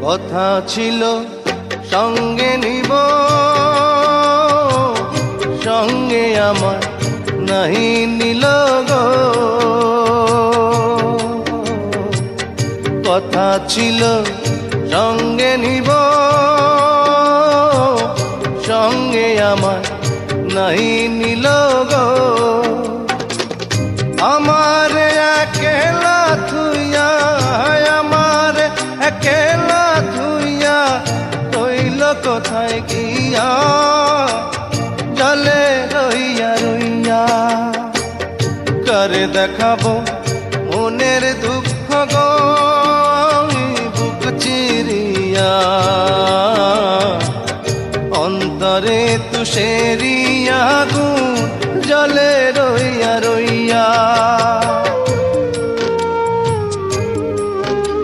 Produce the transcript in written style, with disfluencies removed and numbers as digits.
কথা ছিল সঙ্গে নিব, সঙ্গে আমার নাহি নিল গো। কথা ছিল সঙ্গে নিব, সঙ্গে আমার নাহি নিল গো। আমার একেলা থুইয়া, আমার একেলা থুইয়া রইল কোথায় গিয়া, জলে রইয়া রইয়া। করে দেখাবো মনের দুঃখ গো বুক চিরিয়া, অন্তরে তুষে